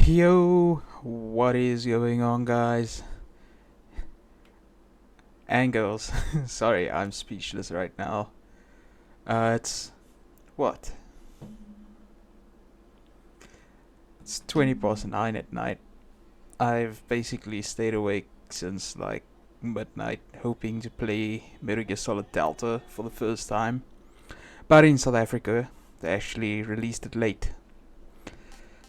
Yo, what is going on, guys and girls? Sorry, I'm speechless right now. It's what? It's 20 past 9 at night. I've basically stayed awake since like midnight, hoping to play MGS Solid Delta for the first time. But in South Africa, they actually released it late.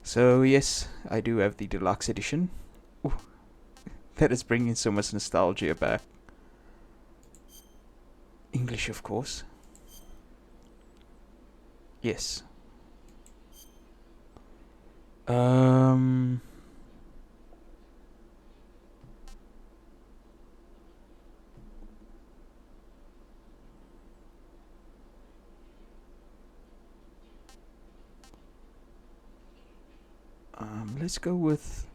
So yes, I do have the deluxe edition. Ooh, that is bringing so much nostalgia back. English, of course. Yes. Um. Let's go with,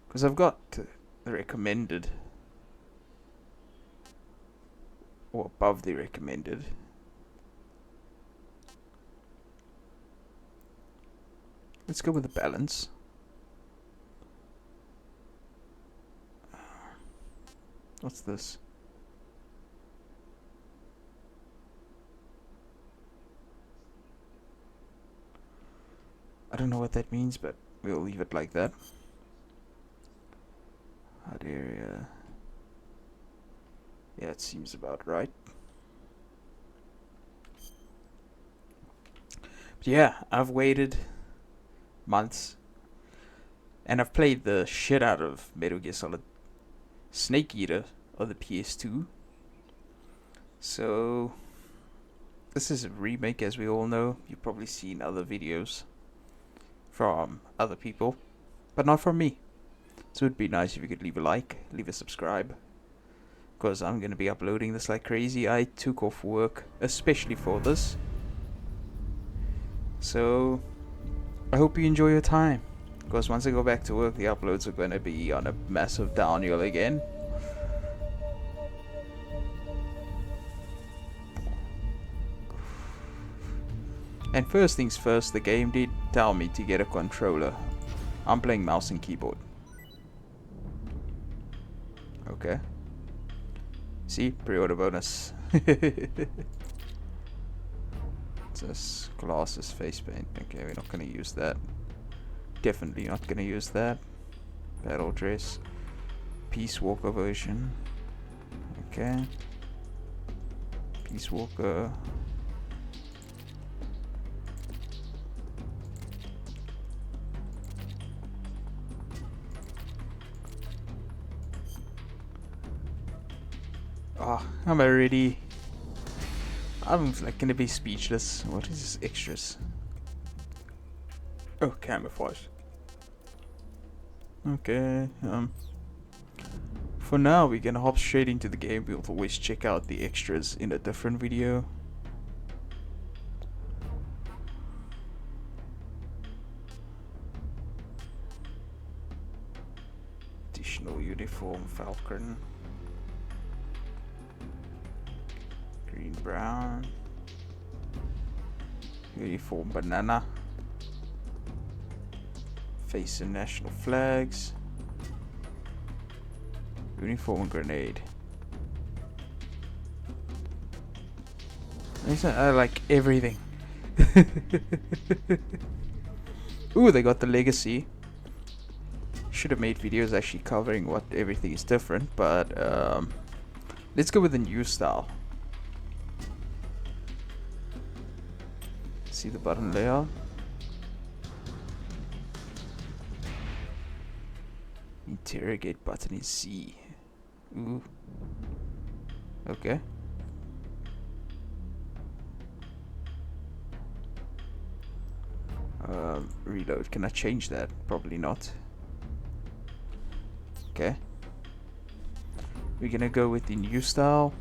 because I've got the recommended, or above the recommended. Let's go with the balance. What's this? I don't know what that means, but we'll leave it like that. Hard area. Yeah, it seems about right. But yeah, I've waited months, and I've played the shit out of Metal Gear Solid Snake Eater on the PS2. So this is a remake, as we all know. You've probably seen other videos from other people, but not from me. So it'd be nice if you could leave a like, leave a subscribe, because I'm gonna be uploading this like crazy. I took off work especially for this, so I hope you enjoy your time, because once I go back to work, the uploads are gonna be on a massive downhill again. And first things first, the game did tell me to get a controller. I'm playing mouse and keyboard. Okay. See, pre-order bonus. This glasses face paint. Okay, we're not gonna use that. Definitely not gonna use that. Battle dress. Peace Walker version. Okay. Peace Walker. Oh, I'm like gonna be speechless. What is this extras? Oh, camouflage. Okay, for now we're gonna hop straight into the game. We'll always check out the extras in a different video. Additional uniform, Falcon. Green, brown. Uniform, banana. Face and national flags. Uniform and grenade. I like everything. Ooh, they got the legacy. Should have made videos actually covering what everything is different, but let's go with the new style. See the button layout. Interrogate button is C. Ooh. Okay. Reload. Can I change that? Probably not. Okay. We're gonna go with the new style.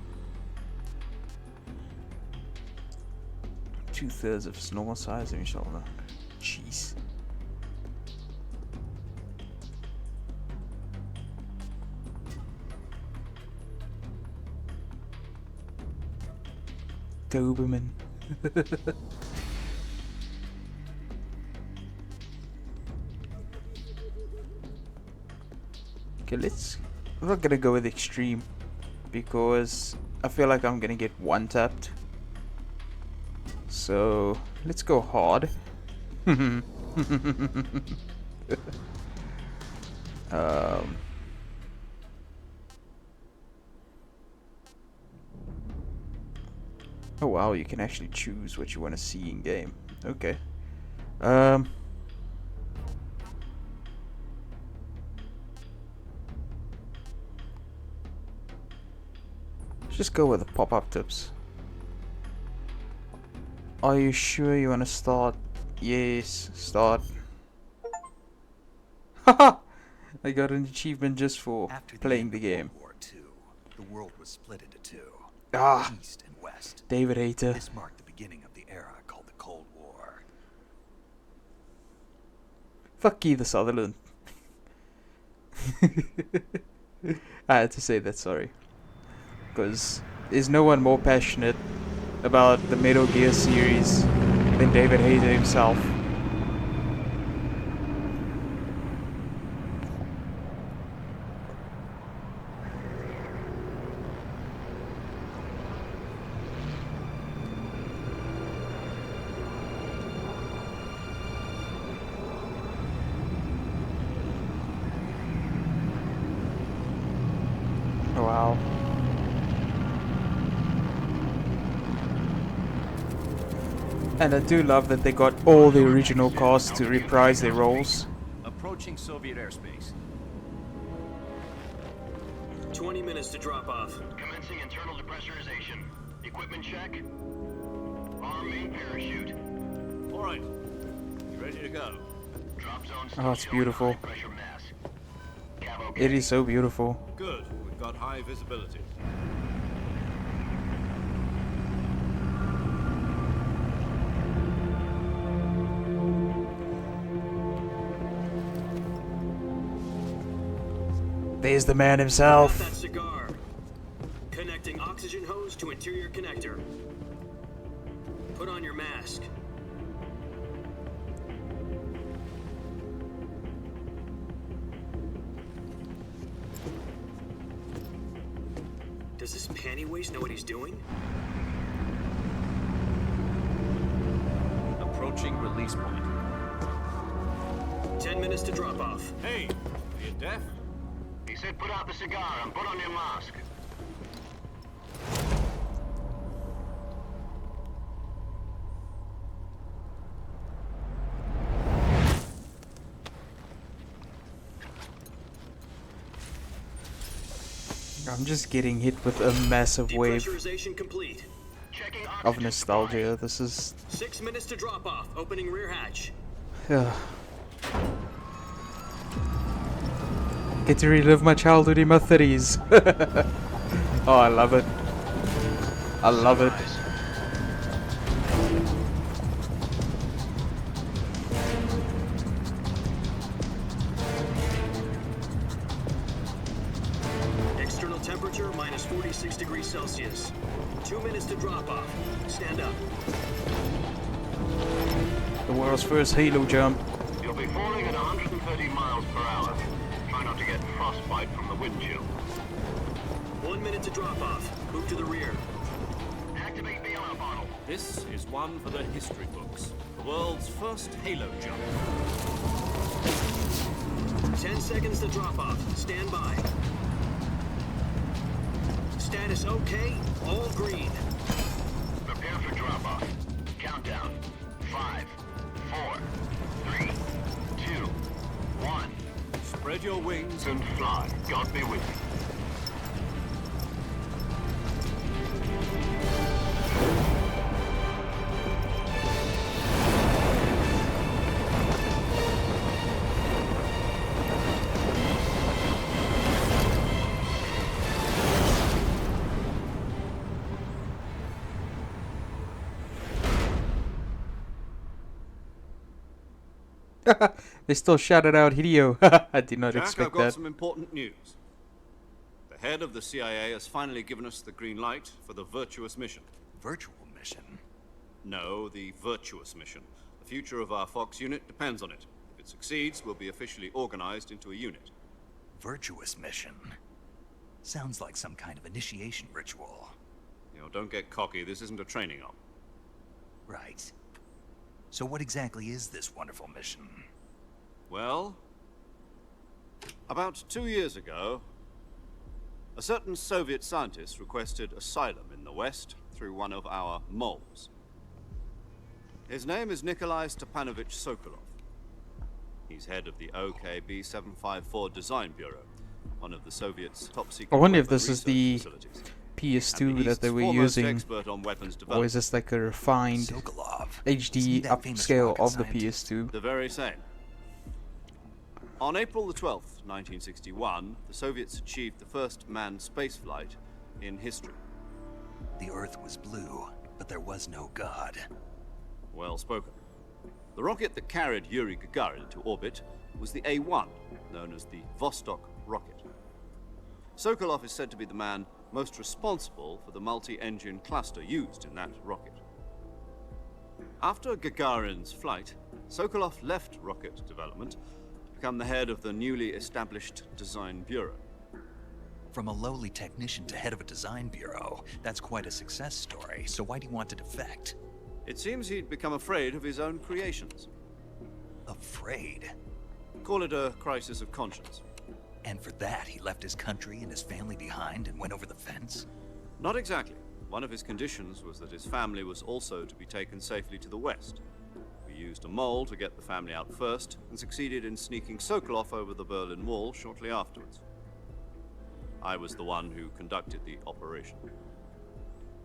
2/3 of its normal size. Inshallah. Jeez. Doberman. Okay, I'm not gonna go with extreme because I feel like I'm gonna get one tapped. So let's go hard. um, oh wow, you can actually choose what you want to see in game. Okay. Um, let's just go with the pop-up tips. Are you sure you want to start? Yes, start. Haha! I got an achievement just for playing the game. World War II, the world was split into two, Ah, East and West. David hater. This marked the beginning of the era called the Cold War. Fuck Keith Sutherland. I had to say that, sorry. Because there's no one more passionate about the Metal Gear series than David Hayter himself. Wow. And I do love that they got all the original cast to reprise their roles. Approaching Soviet airspace. 20 minutes to drop off. Commencing internal depressurization. Equipment check. Arm main parachute. All right. You ready to go? Drop zone Oh, it's beautiful. high pressure mass. Cav okay. It is so beautiful. Good. We've got high visibility. There's the man That himself. cigar. Connecting oxygen hose to interior connector. Put on your mask. Does this panty waste know what he's doing? Approaching release point. 10 minutes to drop off. Hey, are you deaf? He said put out the cigar and put on your mask. I'm just getting hit with a massive wave Depressurization complete. Checking of oxygen nostalgia. This is 6 minutes to drop off. Opening rear hatch. Get to relive my childhood in my 30s. Oh, I love it. I love it. External temperature minus 46 degrees Celsius. 2 minutes to drop off. Stand up. The world's first Halo jump. You'll be falling at 130 miles per hour. Try not to get frostbite from the wind chill. 1 minute to drop off. Move to the rear. Activate the alarm bottle. This is one for the history books. The world's first Halo jump. 10 seconds to drop off. Stand by. Status okay. All green. Prepare for drop-off. Countdown. 5, 4, 3, 2, 1. Spread your wings And fly. God be with you. They still shouted out Hideo. I did not Jack, I've expect got that. some important news. The head of the CIA has finally given us the green light for the virtuous mission. Virtual mission? No, the virtuous mission. The future of our Fox unit depends on it. If it succeeds, we'll be officially organized into a unit. Virtuous mission. Sounds like some kind of initiation ritual. You know, don't get cocky. This isn't a training op. Right. So what exactly is this wonderful mission? Well, about 2 years ago, a certain Soviet scientist requested asylum in the West through one of our moles. His name is Nikolai Stepanovich Sokolov. He's head of the OKB-754 Design Bureau, one of the Soviets' top secret I wonder if weapon this is research the facilities. PS2 And the that they East's were foremost using, expert on weapons or is development. this like a refined Sokolov. HD Isn't that famous upscale rocket of the scientist? PS2? The very same. On April the 12th, 1961, the Soviets achieved the first manned spaceflight in history. The Earth was blue, but there was no God. Well spoken. The rocket that carried Yuri Gagarin to orbit was the A-1, known as the Vostok rocket. Sokolov is said to be the man most responsible for the multi-engine cluster used in that rocket. After Gagarin's flight, Sokolov left rocket development to become the head of the newly established Design Bureau. From a lowly technician to head of a design bureau, that's quite a success story. So why do you want to defect? It seems he'd become afraid of his own creations. Afraid? Call it a crisis of conscience. And for that, he left his country and his family behind and went over the fence? Not exactly. One of his conditions was that his family was also to be taken safely to the west. We used a mole to get the family out first, and succeeded in sneaking Sokolov over the Berlin Wall shortly afterwards. I was the one who conducted the operation.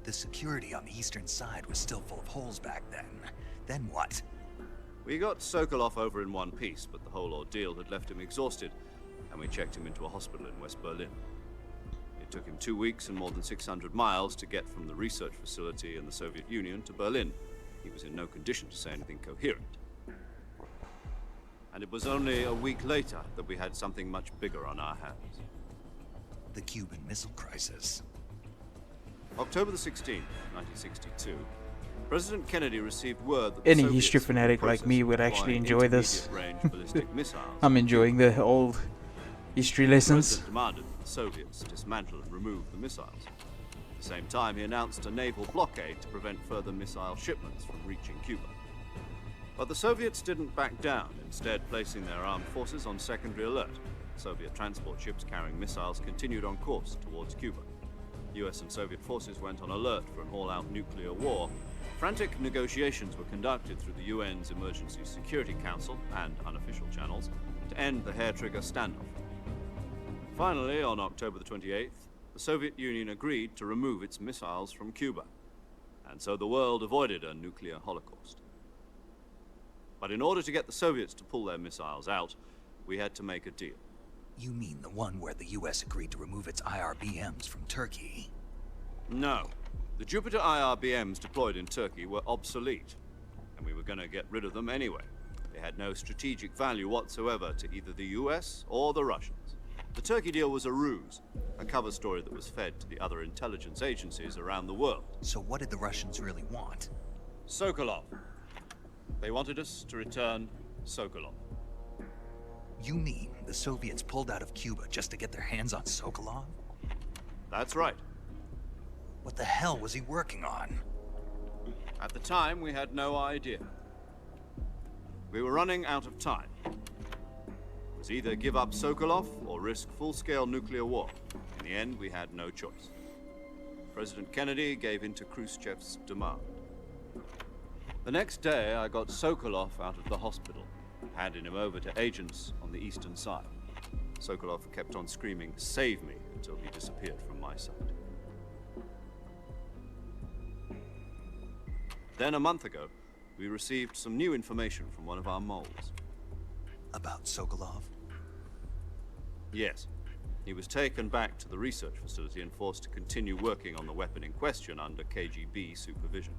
The security on the eastern side was still full of holes back then. Then what? We got Sokolov over in one piece, but the whole ordeal had left him exhausted, and we checked him into a hospital in West Berlin. It took him 2 weeks and more than 600 miles to get from the research facility in the Soviet Union to Berlin. He was in no condition to say anything coherent. And it was only a week later that we had something much bigger on our hands. The Cuban Missile Crisis. October the 16th, 1962, President Kennedy received word that Any the history Soviets were in the fanatic like process me of would actually deploying enjoy this. intermediate-range ballistic missiles. I'm enjoying the old history The lessons. President demanded that the Soviets dismantle and remove the missiles. At the same time, he announced a naval blockade to prevent further missile shipments from reaching Cuba. But the Soviets didn't back down, instead placing their armed forces on secondary alert. Soviet transport ships carrying missiles continued on course towards Cuba. US and Soviet forces went on alert for an all-out nuclear war. Frantic negotiations were conducted through the UN's Emergency Security Council and unofficial channels to end the hair-trigger standoff. Finally, on October the 28th, the Soviet Union agreed to remove its missiles from Cuba, and so the world avoided a nuclear holocaust. But in order to get the Soviets to pull their missiles out, we had to make a deal. You mean the one where the US agreed to remove its IRBMs from Turkey? No. The Jupiter IRBMs deployed in Turkey were obsolete, and we were going to get rid of them anyway. They had no strategic value whatsoever to either the US or the Russians. The Turkey deal was a ruse, a cover story that was fed to the other intelligence agencies around the world. So what did the Russians really want? Sokolov. They wanted us to return Sokolov. You mean the Soviets pulled out of Cuba just to get their hands on Sokolov? That's right. What the hell was he working on? At the time, we had no idea. We were running out of time. It was either give up Sokolov or risk full-scale nuclear war. In the end, we had no choice. President Kennedy gave in to Khrushchev's demand. The next day, I got Sokolov out of the hospital, handing him over to agents on the eastern side. Sokolov kept on screaming, "Save me," until he disappeared from my sight. Then, a month ago, we received some new information from one of our moles. About Sokolov? Yes. He was taken back to the research facility and forced to continue working on the weapon in question under KGB supervision.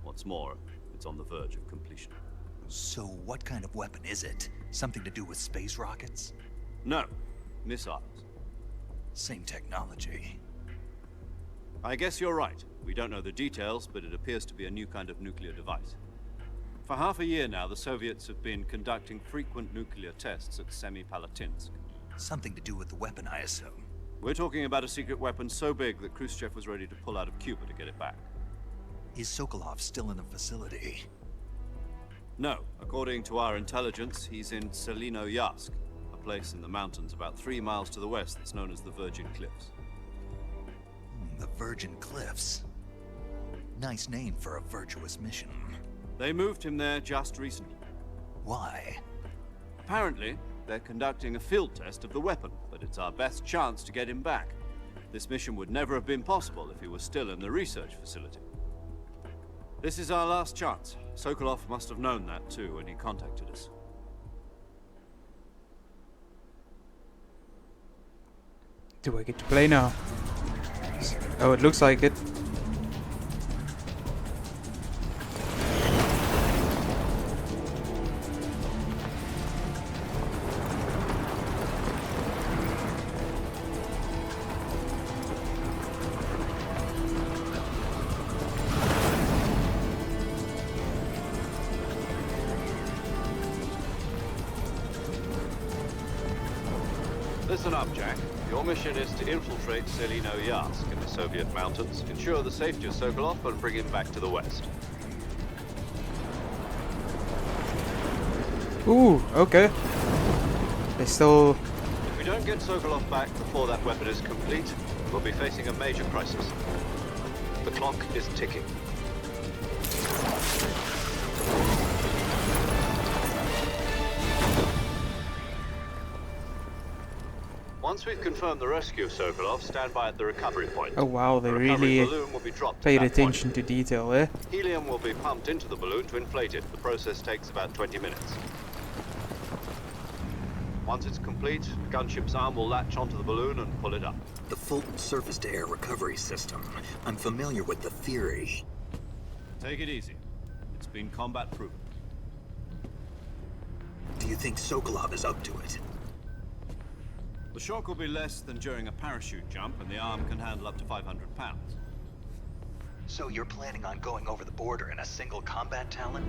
What's more, it's on the verge of completion. So what kind of weapon is it? Something to do with space rockets? No, missiles. Same technology. I guess you're right. We don't know the details, but it appears to be a new kind of nuclear device. For half a year now, the Soviets have been conducting frequent nuclear tests at Semipalatinsk. Something to do with the weapon, I assume. We're talking about a secret weapon so big that Khrushchev was ready to pull out of Cuba to get it back. Is Sokolov still in the facility? No, according to our intelligence, he's in Selino-Yarsk, a place in the mountains about 3 miles to the west that's known as the Virgin Cliffs. The Virgin Cliffs. Nice name for a virtuous mission. They moved him there just recently. Why? Apparently, they're conducting a field test of the weapon, but it's our best chance to get him back. This mission would never have been possible if he was still in the research facility. This is our last chance. Sokolov must have known that too when he contacted us. Do I get to play now? Oh, it looks like it. Listen up, Jack. Your mission is to infiltrate Selino-Yarsk in the Soviet mountains, ensure the safety of Sokolov, and bring him back to the west. Ooh, okay. They still... If we don't get Sokolov back before that weapon is complete, we'll be facing a major crisis. The clock is ticking. Once we've confirmed the rescue of Sokolov, stand by at the recovery point. Oh wow, they The recovery really balloon will be dropped paid at that attention point. to detail there. Helium will be pumped into the balloon to inflate it. The process takes about 20 minutes. Once it's complete, the gunship's arm will latch onto the balloon and pull it up. The Fulton surface-to-air recovery system. I'm familiar with the theory. Take it easy. It's been combat proven. Do you think Sokolov is up to it? The shock will be less than during a parachute jump, and the arm can handle up to 500 pounds. So you're planning on going over the border in a single combat Talon?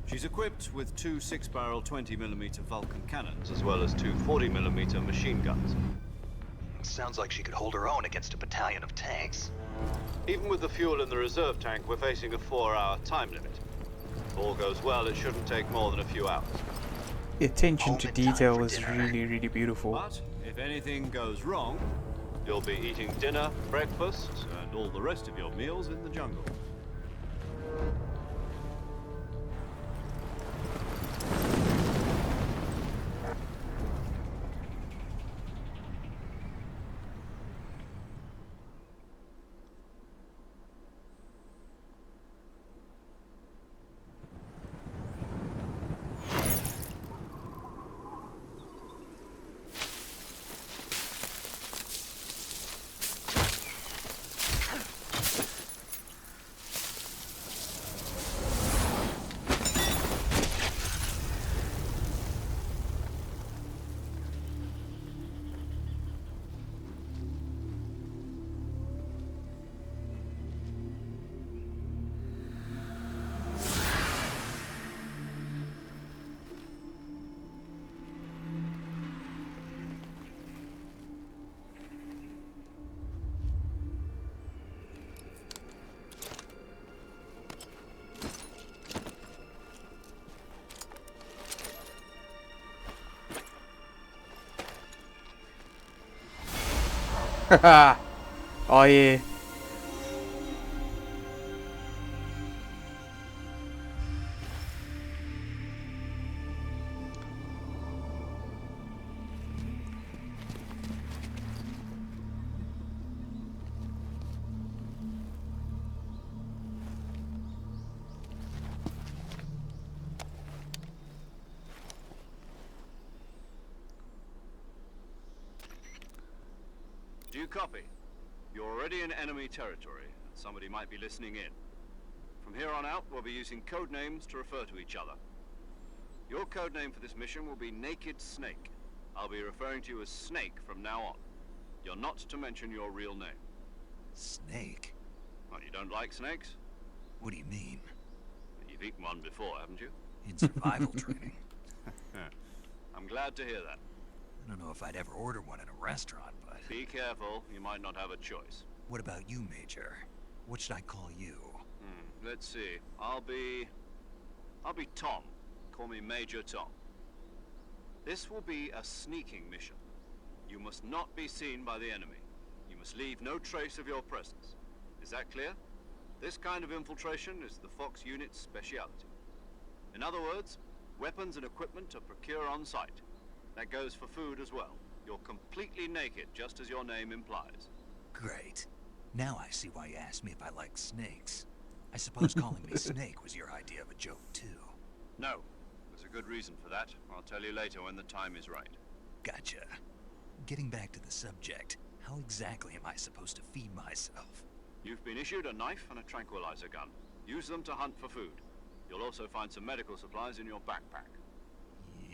She's equipped with 2 6-barrel 20mm Vulcan cannons, as well as 2 40mm machine guns. Sounds like she could hold her own against a battalion of tanks. Even with the fuel in the reserve tank, we're facing a 4-hour time limit. If all goes well, it shouldn't take more than a few hours. The attention Home to in time detail for is dinner. really, really beautiful. But if anything goes wrong, you'll be eating dinner, breakfast, and all the rest of your meals in the jungle. Haha. Oh yeah. Do you copy? You're already in enemy territory, and somebody might be listening in. From here on out, we'll be using code names to refer to each other. Your code name for this mission will be Naked Snake. I'll be referring to you as Snake from now on. You're not to mention your real name. Snake? What, you don't like snakes? What do you mean? You've eaten one before, haven't you? In survival training. I'm glad to hear that. I don't know if I'd ever order one in a restaurant, but... Be careful, you might not have a choice. What about you, Major? What should I call you? Let's see. I'll be Tom. Call me Major Tom. This will be a sneaking mission. You must not be seen by the enemy. You must leave no trace of your presence. Is that clear? This kind of infiltration is the Fox unit's speciality. In other words, weapons and equipment are procured on site. That goes for food as well. You're completely naked, just as your name implies. Great. Now I see why you asked me if I like snakes. I suppose calling me Snake was your idea of a joke, too. No. There's a good reason for that. I'll tell you later when the time is right. Gotcha. Getting back to the subject, how exactly am I supposed to feed myself? You've been issued a knife and a tranquilizer gun. Use them to hunt for food. You'll also find some medical supplies in your backpack.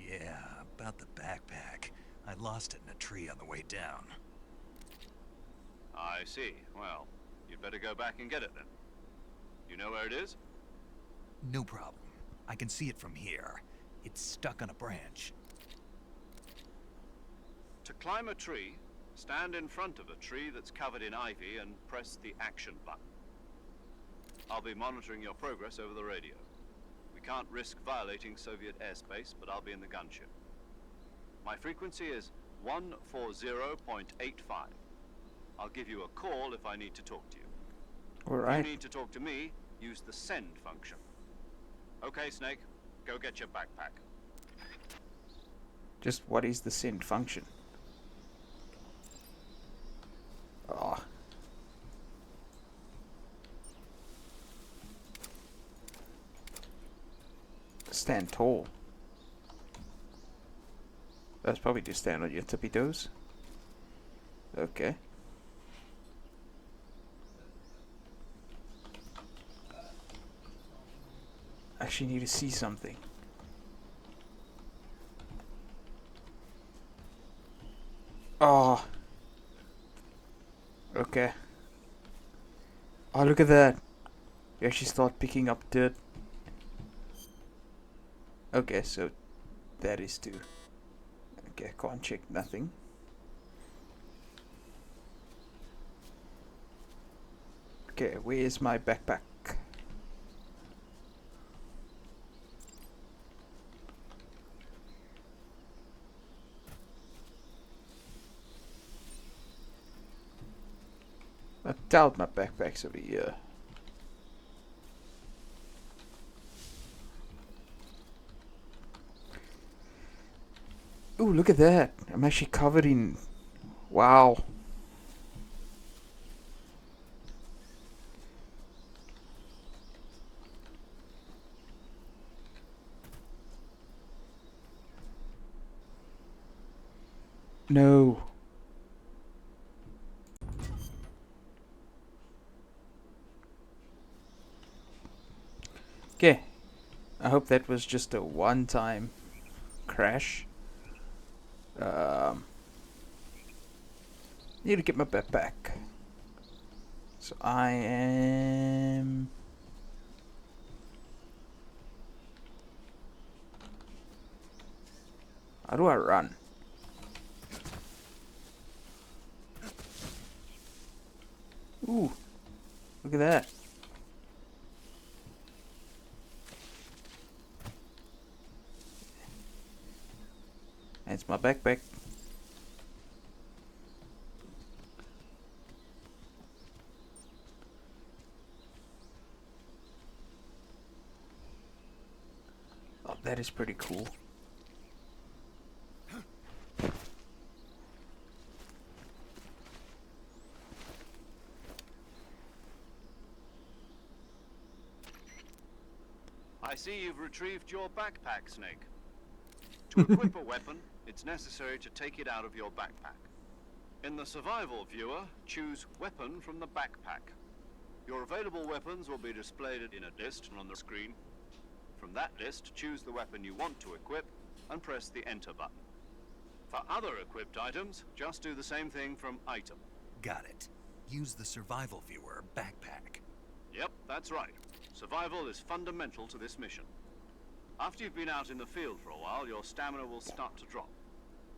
Yeah, about the backpack. I lost it in a tree on the way down. I see. Well, you'd better go back and get it then. You know where it is? No problem. I can see it from here. It's stuck on a branch. To climb a tree, stand in front of a tree that's covered in ivy and press the action button. I'll be monitoring your progress over the radio. We can't risk violating Soviet airspace, but I'll be in the gunship. My frequency is 140.85. I'll give you a call if I need to talk to you. All If right. you need to talk to me, use the send function. Okay, Snake, go get your backpack. Just what is the send function? Oh. Stand tall. That's probably just stand on your tippy toes. Okay. Actually need to see something. Oh. Okay. Oh, look at that. You actually start picking up dirt. Okay, so that is two. Okay, can't check nothing. Okay, where's my backpack? I doubt my backpack's over here. Ooh, look at that. I'm actually covered in... Wow. No. Okay. I hope that was just a one-time crash. Need to get my backpack. So I am... How do I run? Ooh, look at that. That's my backpack. Oh, that is pretty cool. I see you've retrieved your backpack, Snake. To equip a weapon, it's necessary to take it out of your backpack. In the survival viewer, choose Weapon from the backpack. Your available weapons will be displayed in a list on the screen. From that list, choose the weapon you want to equip and press the Enter button. For other equipped items, just do the same thing from Item. Got it. Use the survival viewer backpack. Yep, that's right. Survival is fundamental to this mission. After you've been out in the field for a while, your stamina will start to drop.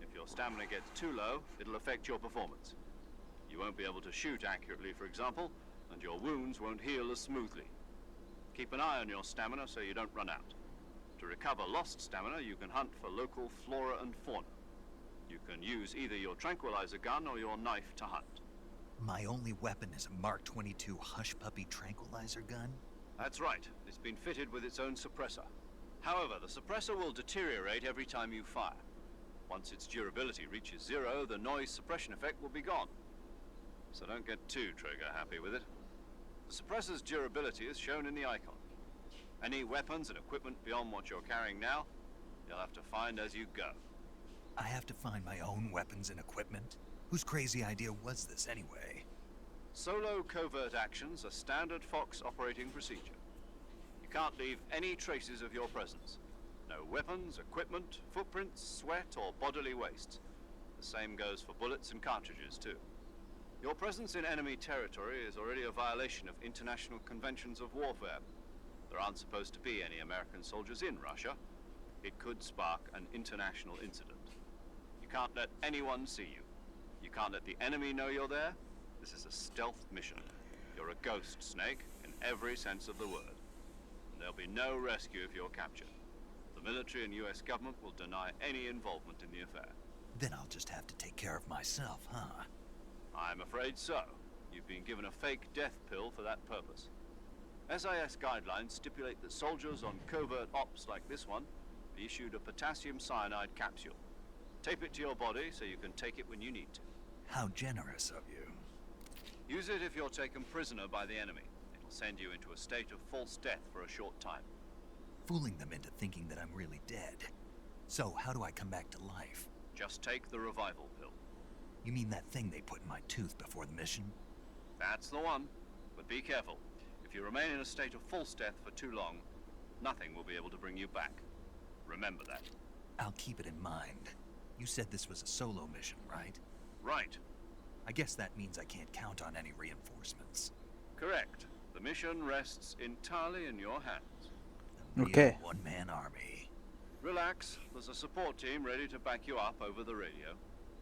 If your stamina gets too low, it'll affect your performance. You won't be able to shoot accurately, for example, and your wounds won't heal as smoothly. Keep an eye on your stamina so you don't run out. To recover lost stamina, you can hunt for local flora and fauna. You can use either your tranquilizer gun or your knife to hunt. My only weapon is a Mark 22 Hush Puppy tranquilizer gun? That's right. It's been fitted with its own suppressor. However, the suppressor will deteriorate every time you fire. Once its durability reaches 0, the noise suppression effect will be gone. So don't get too trigger happy with it. The suppressor's durability is shown in the icon. Any weapons and equipment beyond what you're carrying now, you'll have to find as you go. I have to find my own weapons and equipment? Whose crazy idea was this anyway? Solo covert actions are standard Fox operating procedure. You can't leave any traces of your presence. No weapons, equipment, footprints, sweat, or bodily wastes. The same goes for bullets and cartridges, too. Your presence in enemy territory is already a violation of international conventions of warfare. There aren't supposed to be any American soldiers in Russia. It could spark an international incident. You can't let anyone see you. You can't let the enemy know you're there. This is a stealth mission. You're a ghost, Snake, in every sense of the word. There'll be no rescue if you're captured. The military and US government will deny any involvement in the affair. Then I'll just have to take care of myself, huh? I'm afraid so. You've been given a fake death pill for that purpose. SIS guidelines stipulate that soldiers on covert ops like this one be issued a potassium cyanide capsule. Tape it to your body so you can take it when you need to. How generous of you. Use it if you're taken prisoner by the enemy. It'll send you into a state of false death for a short time. Fooling them into thinking that I'm really dead. So how do I come back to life? Just take the revival pill. You mean that thing they put in my tooth before the mission? That's the one. But be careful. If you remain in a state of false death for too long, nothing will be able to bring you back. Remember that. I'll keep it in mind. You said this was a solo mission, right? Right. I guess that means I can't count on any reinforcements. Correct. The mission rests entirely in your hands. A real Okay. one-man army. Relax. There's a support team ready to back you up over the radio.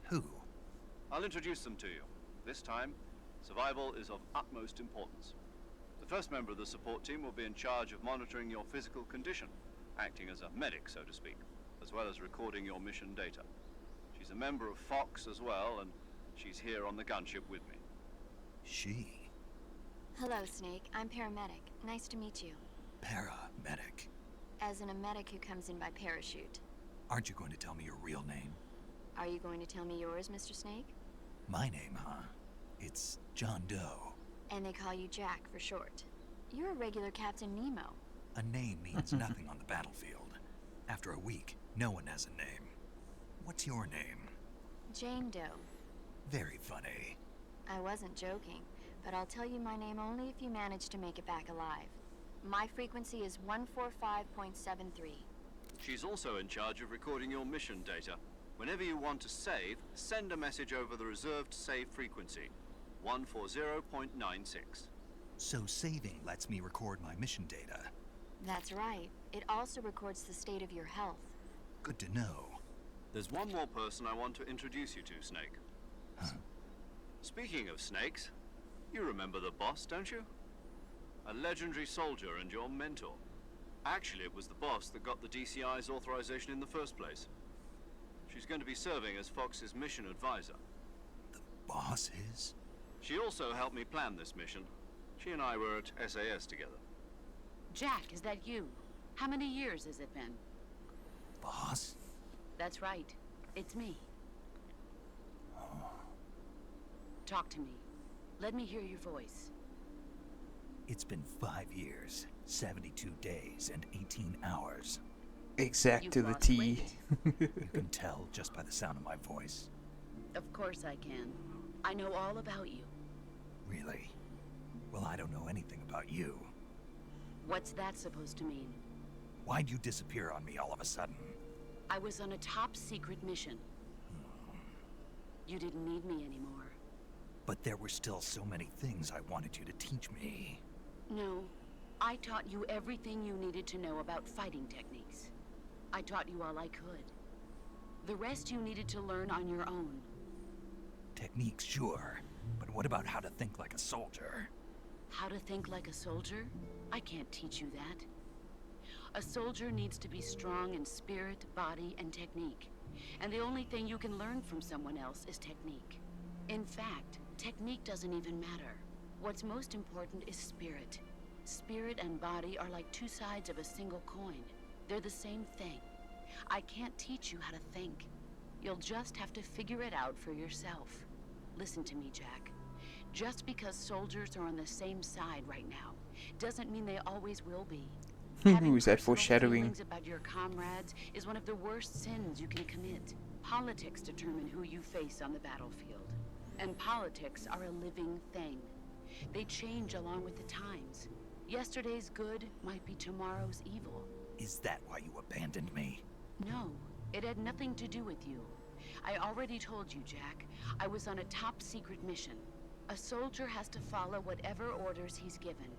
Who? I'll introduce them to you. This time, survival is of utmost importance. The first member of the support team will be in charge of monitoring your physical condition, acting as a medic, so to speak, as well as recording your mission data. She's a member of Fox as well, and she's here on the gunship with me. She. Hello, Snake. I'm paramedic. Nice to meet you. Paramedic. As in a medic who comes in by parachute. Aren't you going to tell me your real name? Are you going to tell me yours, Mr. Snake? My name, huh? It's John Doe. And they call you Jack for short. You're a regular Captain Nemo. A name means nothing on the battlefield. After a week, no one has a name. What's your name? Jane Doe. Very funny. I wasn't joking, but I'll tell you my name only if you manage to make it back alive. My frequency is 145.73. She's also in charge of recording your mission data. Whenever you want to save, send a message over the reserved save frequency, 140.96. So saving lets me record my mission data. That's right. It also records the state of your health. Good to know. There's one more person I want to introduce you to, Snake. Huh? Speaking of snakes, you remember the boss, don't you? A legendary soldier and your mentor. Actually, it was the boss that got the DCI's authorization in the first place. She's going to be serving as Fox's mission advisor. The boss is? She also helped me plan this mission. She and I were at SAS together. Jack, is that you? How many years has it been? Boss? That's right. It's me. Talk to me. Let me hear your voice. It's been 5 years, 72 days, and 18 hours. Exact You've to the lost T. weight. You can tell just by the sound of my voice. Of course I can. I know all about you. Really? Well, I don't know anything about you. What's that supposed to mean? Why'd you disappear on me all of a sudden? I was on a top secret mission. You didn't need me anymore. But there were still so many things I wanted you to teach me. No, I taught you everything you needed to know about fighting techniques. I taught you all I could. The rest you needed to learn on your own. Techniques, sure. But what about how to think like a soldier? How to think like a soldier? I can't teach you that. A soldier needs to be strong in spirit, body, and technique. And the only thing you can learn from someone else is technique. In fact, technique doesn't even matter. What's most important is spirit. Spirit and body are like two sides of a single coin. They're the same thing. I can't teach you how to think. You'll just have to figure it out for yourself. Listen to me, Jack. Just because soldiers are on the same side right now doesn't mean they always will be. Who is that Personal foreshadowing? feelings about your comrades is one of the worst sins you can commit. Politics determine who you face on the battlefield. And politics are a living thing. They change along with the times. Yesterday's good might be tomorrow's evil. Is that why you abandoned me? No, it had nothing to do with you. I already told you, Jack. I was on a top-secret mission. A soldier has to follow whatever orders he's given.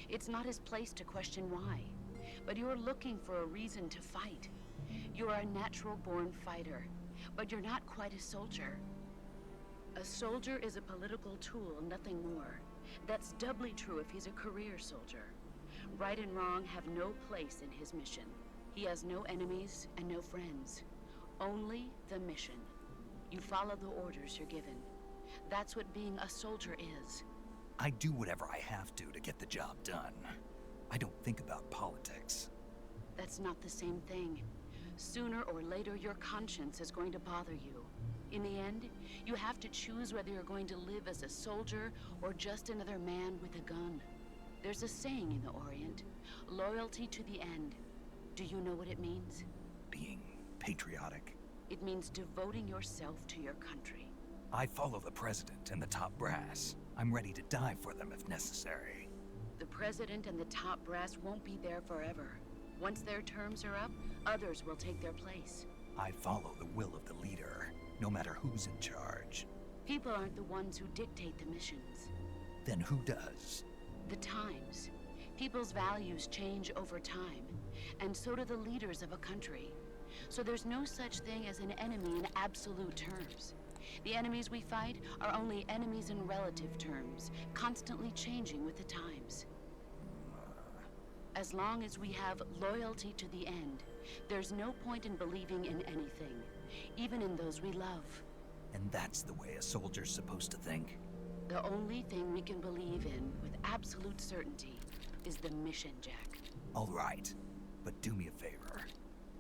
It's not his place to question why. But you're looking for a reason to fight. You're a natural-born fighter, but you're not quite a soldier. A soldier is a political tool, nothing more. That's doubly true if he's a career soldier. Right and wrong have no place in his mission. He has no enemies and no friends. Only the mission. You follow the orders you're given. That's what being a soldier is. I do whatever I have to get the job done. I don't think about politics. That's not the same thing. Sooner or later, your conscience is going to bother you. In the end, you have to choose whether you're going to live as a soldier or just another man with a gun. There's a saying in the Orient, loyalty to the end. Do you know what it means? Being patriotic. It means devoting yourself to your country. I follow the president and the top brass. I'm ready to die for them if necessary. The president and the top brass won't be there forever. Once their terms are up, others will take their place. I follow the will of the leader, no matter who's in charge. People aren't the ones who dictate the missions. Then who does? The times. People's values change over time, and so do the leaders of a country. So there's no such thing as an enemy in absolute terms. The enemies we fight are only enemies in relative terms, constantly changing with the times. As long as we have loyalty to the end, there's no point in believing in anything, even in those we love. And that's the way a soldier's supposed to think? The only thing we can believe in with absolute certainty is the mission, Jack. All right, but do me a favor.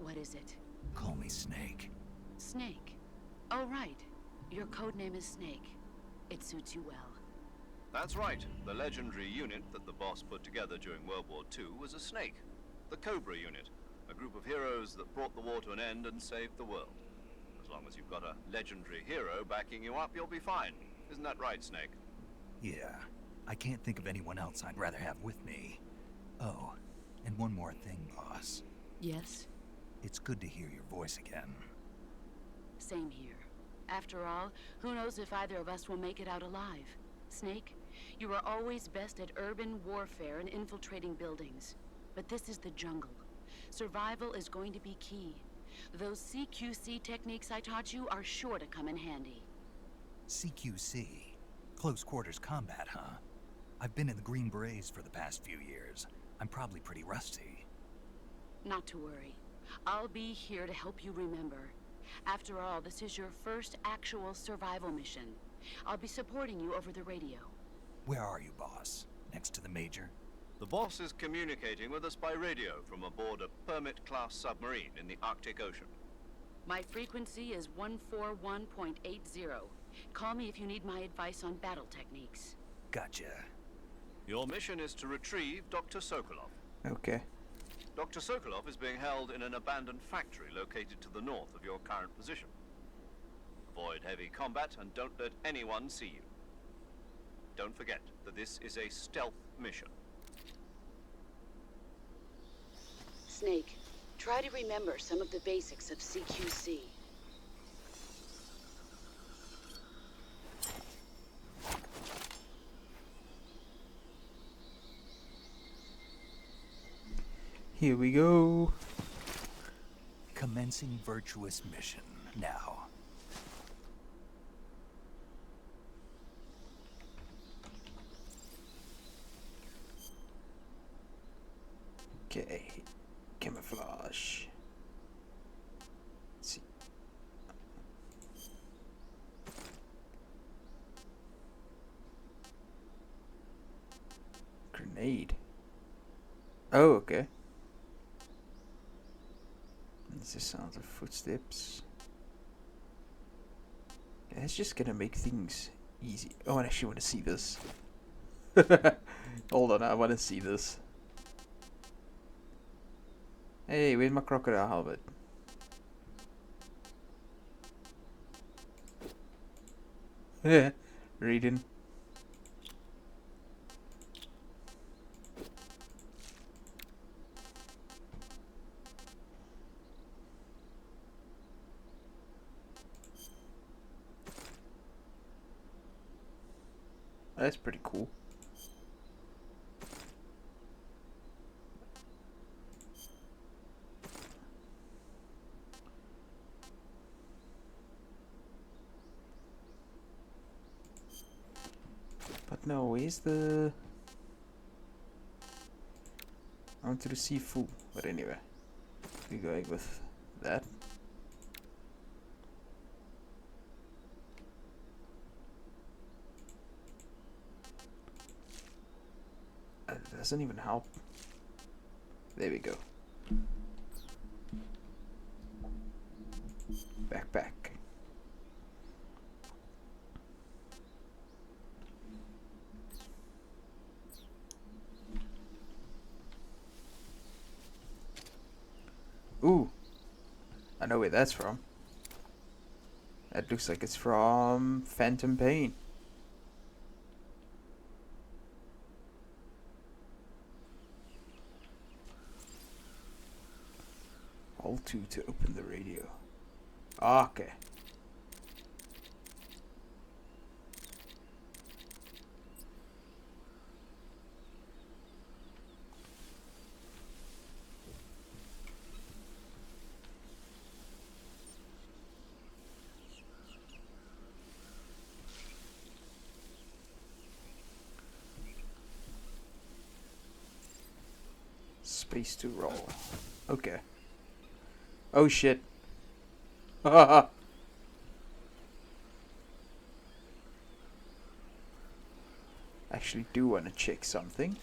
What is it? Call me Snake. Snake. Oh, right. Your code name is Snake. It suits you well. That's right. The legendary unit that the boss put together during World War II was a snake. The Cobra unit. A group of heroes that brought the war to an end and saved the world. As long as you've got a legendary hero backing you up, you'll be fine. Isn't that right, Snake? Yeah. I can't think of anyone else I'd rather have with me. Oh, and one more thing, boss. Yes? It's good to hear your voice again. Same here. After all, who knows if either of us will make it out alive? Snake, you are always best at urban warfare and infiltrating buildings. But this is the jungle. Survival is going to be key. Those CQC techniques I taught you are sure to come in handy. CQC? Close quarters combat, huh? I've been in the Green Berets for the past few years. I'm probably pretty rusty. Not to worry. I'll be here to help you remember. After all, this is your first actual survival mission. I'll be supporting you over the radio. Where are you, boss? Next to the Major? The boss is communicating with us by radio from aboard a Permit-class submarine in the Arctic Ocean. My frequency is 141.80. Call me if you need my advice on battle techniques. Gotcha. Your mission is to retrieve Dr. Sokolov. Okay. Dr. Sokolov is being held in an abandoned factory located to the north of your current position. Avoid heavy combat and don't let anyone see you. Don't forget that this is a stealth mission. Snake, try to remember some of the basics of CQC. Here we go. Commencing virtuous mission now. Okay. Camouflage. Let's see. Grenade. Oh, okay. This is sounds of footsteps. That's just gonna make things easy. Oh, I actually want to see this. Hold on, I want to see this. Hey, where's my crocodile helmet? Yeah, reading. That's pretty cool. But no, where's the... I want to receive full, but anyway. We're going with that. It doesn't even help. There we go. Backpack. Ooh. I know where that's from. That looks like it's from Phantom Pain. Hold 2 to open the radio. Okay. Space to roll. Okay. Oh shit. Haha. Actually do want to check something.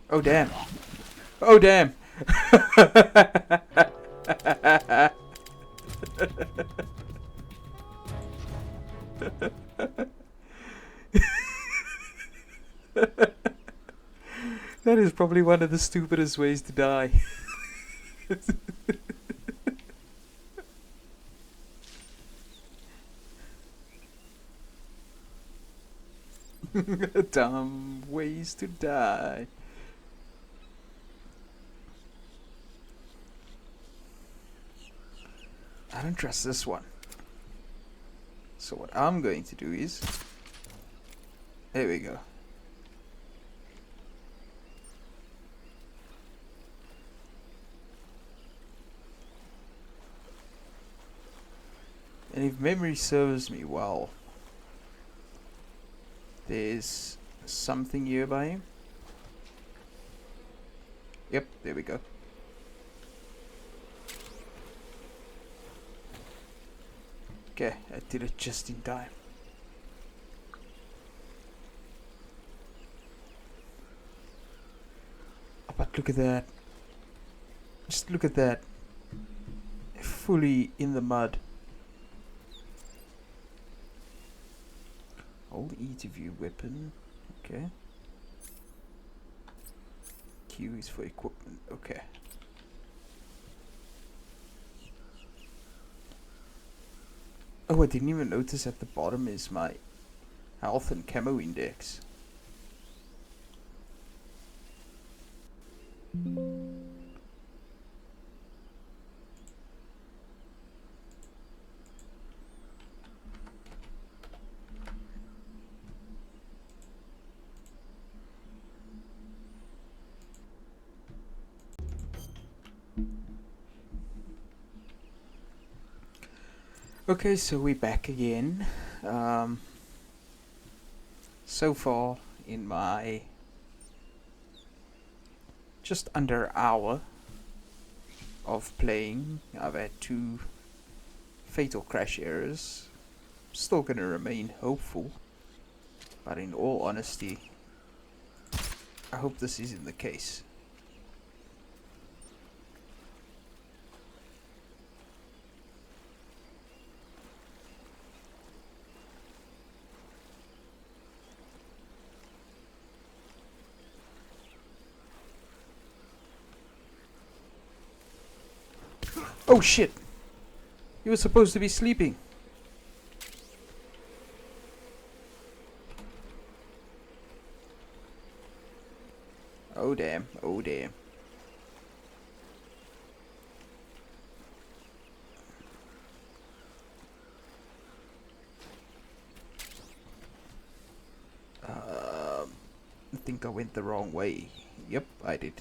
Oh damn. Oh damn. That is probably one of the stupidest ways to die. Dumb ways to die. I don't trust this one. So what I'm going to do is... There we go. And if memory serves me well, there's something here by him. Yep, there we go. Okay, I did it just in time. Oh, but look at that. Just look at that. Fully in the mud. Hold E to view weapon. Okay. Q is for equipment. Okay. Oh, I didn't even notice at the bottom is my health and camo index. Okay, so we're back again. Um, so far in my just under an hour of playing, I've had 2 fatal crash errors. Still gonna remain hopeful, but in all honesty, I hope this isn't the case. Oh shit! You were supposed to be sleeping. Oh damn, oh damn. I think I went the wrong way. Yep, I did.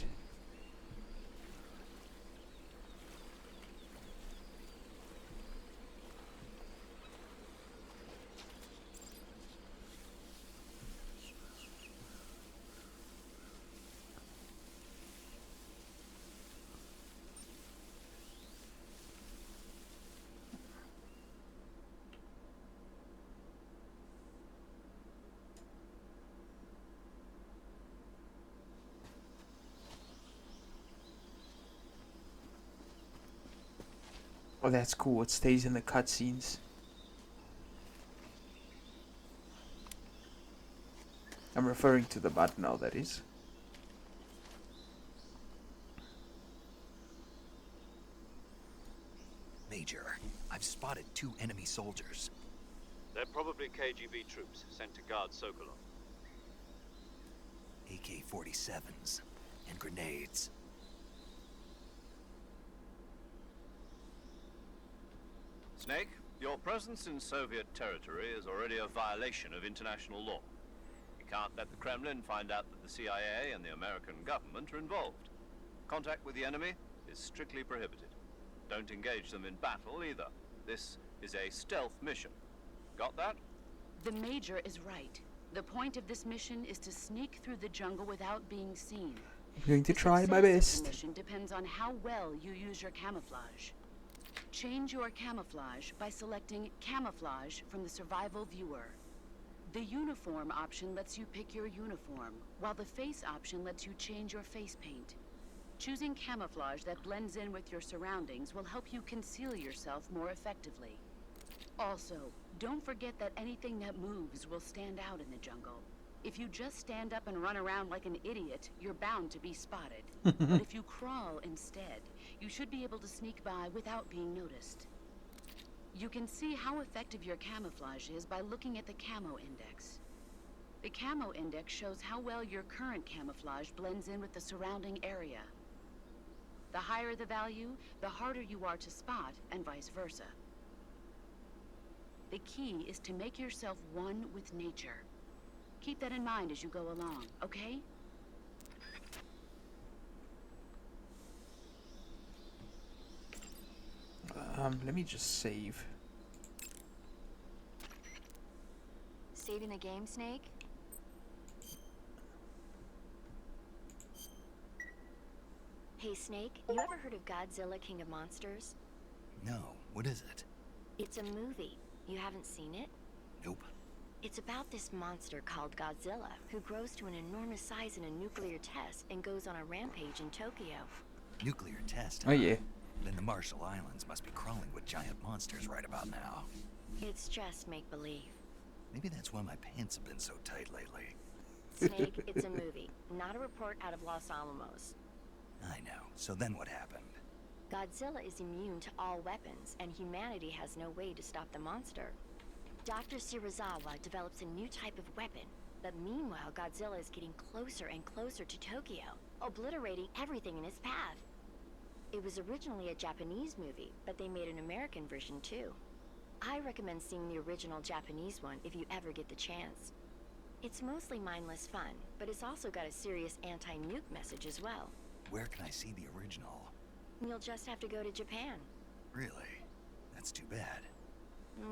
Oh, that's cool. It stays in the cutscenes. I'm referring to the button now, that is. Major, I've spotted 2 enemy soldiers. They're probably KGB troops sent to guard Sokolov. AK-47s and grenades. Snake, your presence in Soviet territory is already a violation of international law. You can't let the Kremlin find out that the CIA and the American government are involved. Contact with the enemy is strictly prohibited. Don't engage them in battle either. This is a stealth mission. Got that? The Major is right. The point of this mission is to sneak through the jungle without being seen. I'm going to The try my success of best. the mission depends on how well you use your camouflage. Change your camouflage by selecting Camouflage from the Survival Viewer. The Uniform option lets you pick your uniform, while the Face option lets you change your face paint. Choosing camouflage that blends in with your surroundings will help you conceal yourself more effectively. Also, don't forget that anything that moves will stand out in the jungle. If you just stand up and run around like an idiot, you're bound to be spotted. But if you crawl instead, you should be able to sneak by without being noticed. You can see how effective your camouflage is by looking at the Camo Index. The Camo Index shows how well your current camouflage blends in with the surrounding area. The higher the value, the harder you are to spot, and vice versa. The key is to make yourself one with nature. Keep that in mind as you go along, okay? Let me just save. Saving the game, Snake? Hey, Snake, you ever heard of Godzilla, King of Monsters? No, what is it? It's a movie. You haven't seen it? Nope. It's about this monster called Godzilla, who grows to an enormous size in a nuclear test and goes on a rampage in Tokyo. Nuclear test, Oh huh? yeah. Then the Marshall Islands must be crawling with giant monsters right about now. It's just make-believe. Maybe that's why my pants have been so tight lately. Snake, it's a movie, not a report out of Los Alamos. I know. So then what happened? Godzilla is immune to all weapons, and humanity has no way to stop the monster. Dr. Shirazawa develops a new type of weapon, but meanwhile Godzilla is getting closer and closer to Tokyo, obliterating everything in his path. It was originally a Japanese movie, but they made an American version too. I recommend seeing the original Japanese one if you ever get the chance. It's mostly mindless fun, but it's also got a serious anti-nuke message as well. Where can I see the original? You'll just have to go to Japan. Really? That's too bad.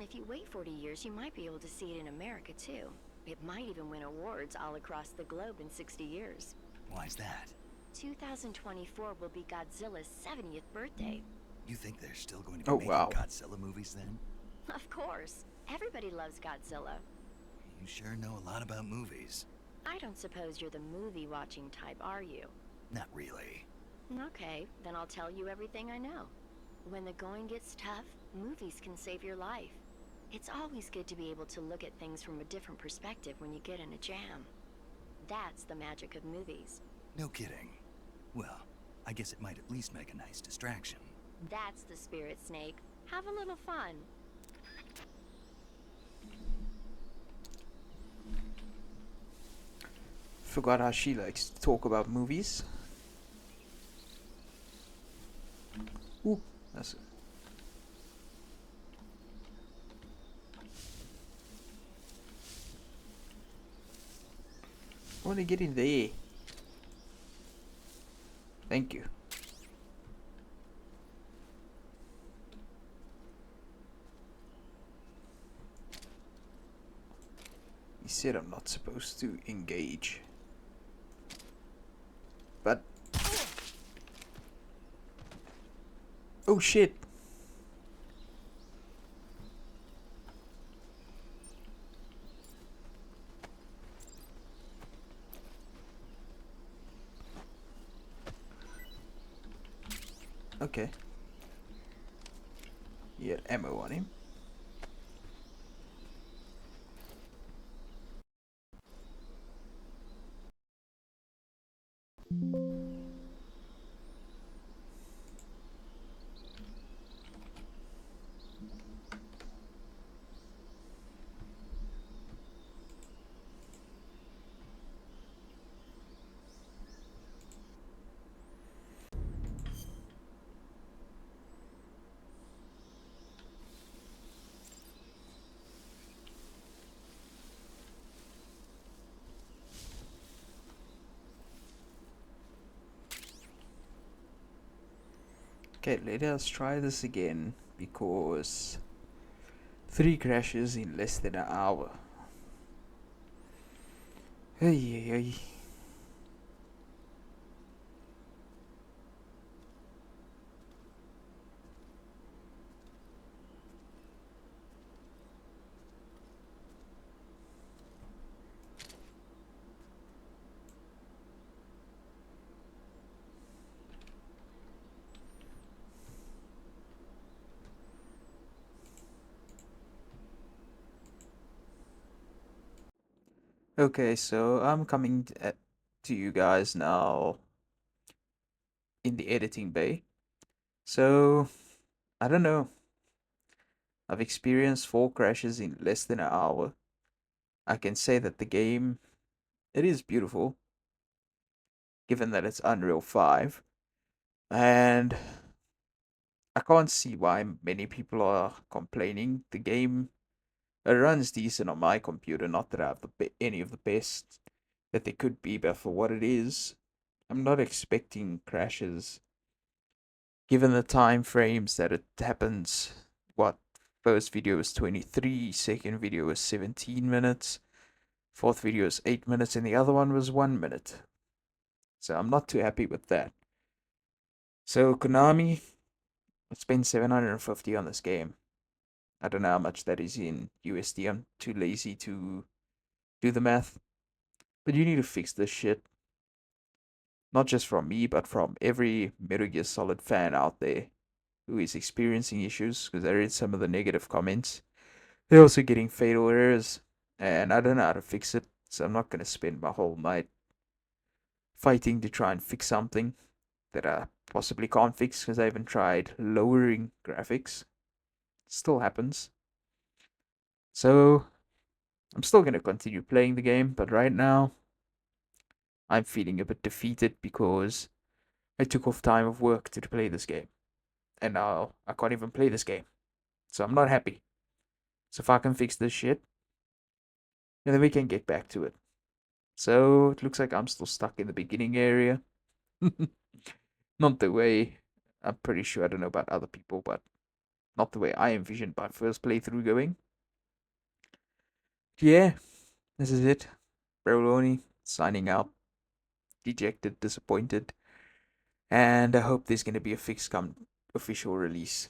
If you wait 40 years, you might be able to see it in America too. It might even win awards all across the globe in 60 years. Why's that? 2024 will be Godzilla's 70th birthday. You think they're still going to be Oh, making wow. Godzilla movies then? Of course. Everybody loves Godzilla. You sure know a lot about movies. I don't suppose you're the movie-watching type, are you? Not really. Okay, then I'll tell you everything I know. When the going gets tough, movies can save your life. It's always good to be able to look at things from a different perspective when you get in a jam. That's the magic of movies. No kidding. Well, I guess it might at least make a nice distraction. That's the spirit, Snake. Have a little fun. Forgot how she likes to talk about movies. Ooh, that's it. I want to get in there. Thank you. He said I'm not supposed to engage. But... oh shit! Okay. He had ammo on him. Okay, let us try this again, because 3 crashes in less than an hour. Hey, hey, hey. Okay, so I'm coming to you guys now in the editing bay. So, I don't know. I've experienced 4 crashes in less than an hour. I can say that the game, it is beautiful, given that it's Unreal 5. And I can't see why many people are complaining. The game, it runs decent on my computer, not that I have any of the best that they could be, but for what it is, I'm not expecting crashes. Given the time frames that it happens, what, first video is 23, second video is 17 minutes, fourth video is 8 minutes, and the other one was 1 minute. So I'm not too happy with that. So Konami, I spent 750 on this game. I don't know how much that is in USD. I'm too lazy to do the math. But you need to fix this shit. Not just from me, but from every Metal Gear Solid fan out there who is experiencing issues, because I read some of the negative comments. They're also getting fatal errors, and I don't know how to fix it, so I'm not going to spend my whole night fighting to try and fix something that I possibly can't fix, because I even tried lowering graphics. Still happens. So, I'm still going to continue playing the game, but right now, I'm feeling a bit defeated because I took off time of work to play this game. And now I can't even play this game. So I'm not happy. So if I can fix this shit, then we can get back to it. So it looks like I'm still stuck in the beginning area. Not the way, I'm pretty sure, I don't know about other people, but not the way I envisioned my first playthrough going. Yeah, this is it. Broloni signing out. Dejected, disappointed, and I hope there's going to be a fix come official release.